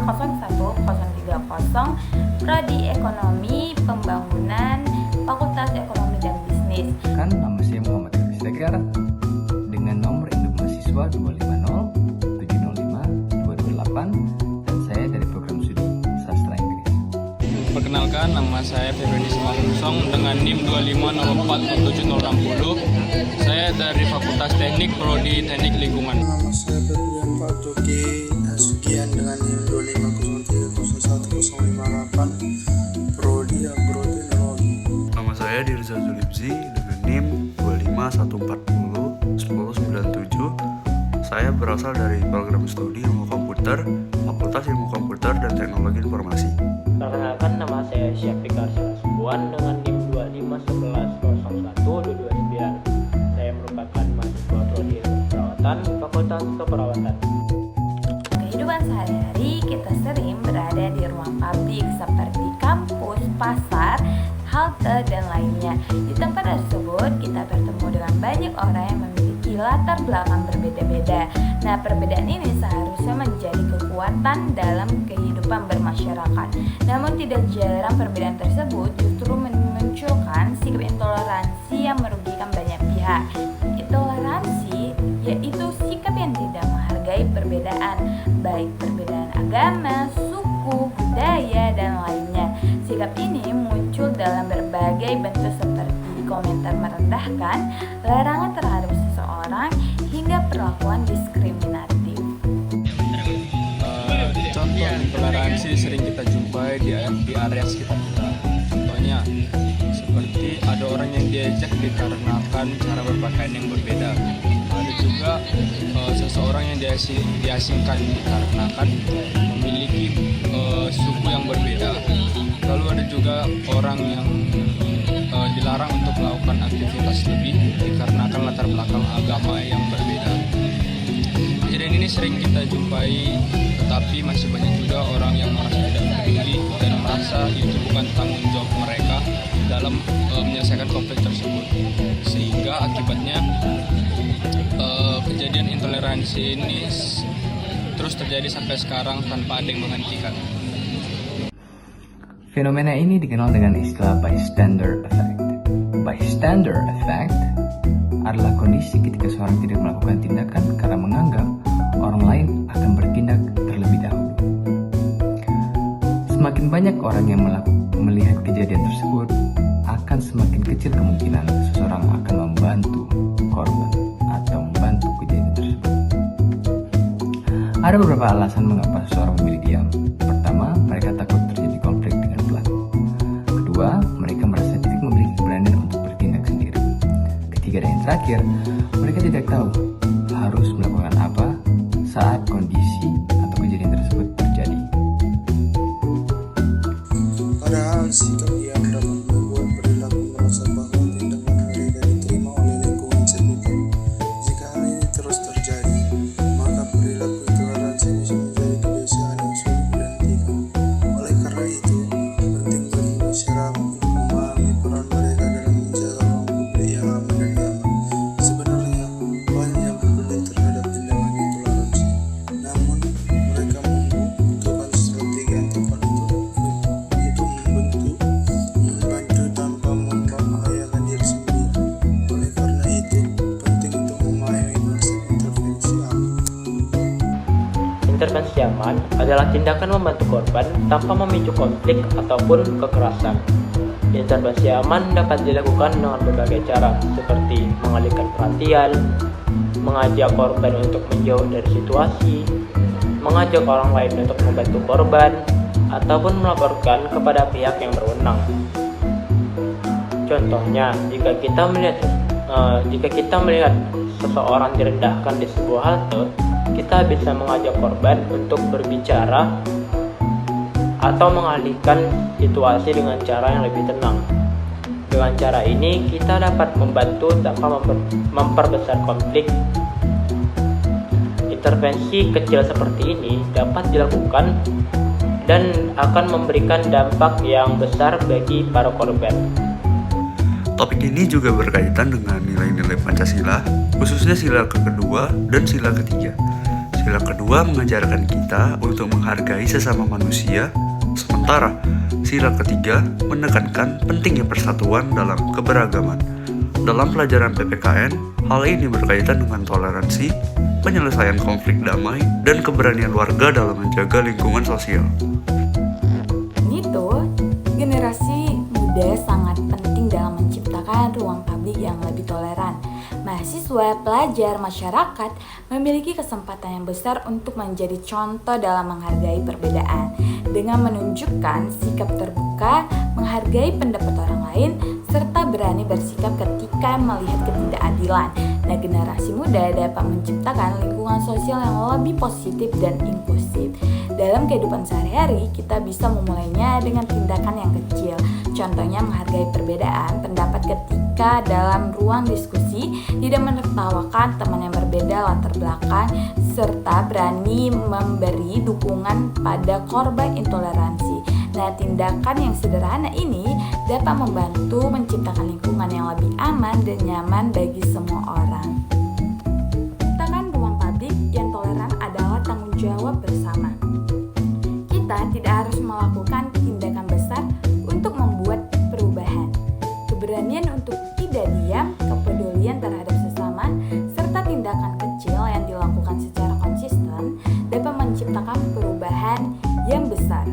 010330 Prodi Ekonomi Pembangunan Fakultas Ekonomi dan Bisnis. Kan nama saya Muhammad Hafiz Tegar dengan nomor induk mahasiswa 250-705-228 dan saya dari program studi Sastra Inggris. Perkenalkan, nama saya Febrani Simalungsong dengan NIM 250407060. Saya dari Fakultas Teknik Prodi Teknik Lingkungan. Nama saya Berlian Pak Joki Sugian dengan NIM 250301058 Prodi Agroteknologi. Nama saya Dirza Zulibzi dengan NIM 251401097. Saya berasal dari program studi Ilmu Komputer, Fakultas Ilmu Komputer dan Teknologi Informasi. Perkenalkan, nama saya Syafiq Arsyad Subuan dengan NIM 251101229. Saya merupakan mahasiswa Prodi Ilmu Perawatan, Fakultas Keperawatan. Kehidupan sehari-hari kita sering berada di ruang publik seperti kampus, pasar, halte, dan lainnya. Di tempat tersebut kita bertemu dengan banyak orang yang memiliki latar belakang berbeda-beda. Nah, perbedaan ini seharusnya menjadi kekuatan dalam kehidupan bermasyarakat. Namun tidak jarang perbedaan tersebut justru memunculkan sikap intoleransi yang merugikan banyak pihak. Intoleransi yaitu sikap yang tidak menghargai perbedaan, baik perbedaan agama, suku, budaya, dan lainnya. Sikap ini muncul dalam berbagai bentuk seperti komentar merendahkan, larangan terhadap seseorang, hingga perlakuan diskriminatif. Contoh intoleransi sering kita jumpai di area sekitar kita. Contohnya seperti ada orang yang diejek dikarenakan cara berpakaian yang berbeda. Ada juga seseorang yang diasingkan dikarenakan memiliki suku yang berbeda. Lalu ada juga orang yang dilarang untuk melakukan aktivitas lebih dikarenakan latar belakang agama yang berbeda. Kejadian ini sering kita jumpai, tetapi masih banyak juga orang yang merasa tidak peduli dan merasa itu bukan tanggung jawab mereka dalam menyelesaikan konflik tersebut. Sehingga akibatnya kejadian intoleransi ini terus terjadi sampai sekarang tanpa ada yang menghentikan. Fenomena ini dikenal dengan istilah bystander effect. Bystander effect adalah kondisi ketika seorang tidak melakukan tindakan karena menganggap orang lain akan bertindak terlebih dahulu. Semakin banyak orang yang melihat kejadian tersebut, akan semakin kecil kemungkinan seseorang akan membantu korban atau membantu kejadian tersebut. Ada beberapa alasan mengapa seseorang memilih diam. Pertama, mereka takut terjadi konflik dengan pelaku. Kedua, mereka merasa tidak memiliki keberanian untuk bertindak sendiri. Ketiga dan yang terakhir, mereka tidak tahu harus melakukan apa saat kondisi atau kejadian tersebut terjadi. Padahal sikap yang dapat membuat perilaku merasa bahwa tindakan mereka diterima oleh lingkungan sekitar. Jika hal ini terus terjadi, maka perilaku intoleransi bisa menjadi kebiasaan yang sulit dihentikan. Oleh karena itu, penting bagi masyarakat untuk memahami peran mereka dalam menjaga ruang publik yang aman dan nyaman. Sebenarnya, banyak yang peduli terhadap tindakan intoleransi, namun mereka membutuhkan strategi yang tepat untuk membantu tanpa membahayakan diri sendiri. Oleh karena itu, penting untuk memahami konsep intervensi aman. Intervensi aman adalah tindakan membantu korban tanpa memicu konflik ataupun kekerasan. Intervensi aman dapat dilakukan dengan berbagai cara, seperti mengalihkan perhatian, mengajak korban untuk menjauh dari situasi, mengajak orang lain untuk membantu korban, ataupun melaporkan kepada pihak yang berwenang. Contohnya, jika kita melihat seseorang direndahkan di sebuah halte, kita bisa mengajak korban untuk berbicara atau mengalihkan situasi dengan cara yang lebih tenang. Dengan cara ini, kita dapat membantu tanpa memperbesar konflik. Intervensi kecil seperti ini dapat dilakukan dan akan memberikan dampak yang besar bagi para korban. Topik ini juga berkaitan dengan nilai-nilai Pancasila, khususnya sila kedua dan sila ketiga. Sila kedua mengajarkan kita untuk menghargai sesama manusia, sementara sila ketiga menekankan pentingnya persatuan dalam keberagaman. Dalam pelajaran PPKN, hal ini berkaitan dengan toleransi, penyelesaian konflik damai, dan keberanian warga dalam menjaga lingkungan sosial. Ini tuh, generasi muda sangat penting dalam menciptakan ruang publik yang lebih toleran. Mahasiswa, pelajar, masyarakat memiliki kesempatan yang besar untuk menjadi contoh dalam menghargai perbedaan dengan menunjukkan sikap terbuka, menghargai pendapat orang lain, serta berani bersikap ketika melihat ketidakadilan. Nah, generasi muda dapat menciptakan lingkungan sosial yang lebih positif dan inklusif. Dalam kehidupan sehari-hari, kita bisa memulainya dengan tindakan yang kecil. Contohnya menghargai perbedaan pendapat ketika dalam ruang diskusi, tidak menertawakan teman yang berbeda latar belakang, serta berani memberi dukungan pada korban intoleransi. Nah, tindakan yang sederhana ini dapat membantu menciptakan lingkungan yang lebih aman dan nyaman bagi semua orang. Menciptakan ruang publik yang toleran adalah tanggung jawab bersama. Kita tidak harus melakukan tindakan besar untuk membuat perubahan. Keberanian untuk tidak diam, kepedulian terhadap sesama, serta tindakan kecil yang dilakukan secara konsisten dapat menciptakan perubahan yang besar.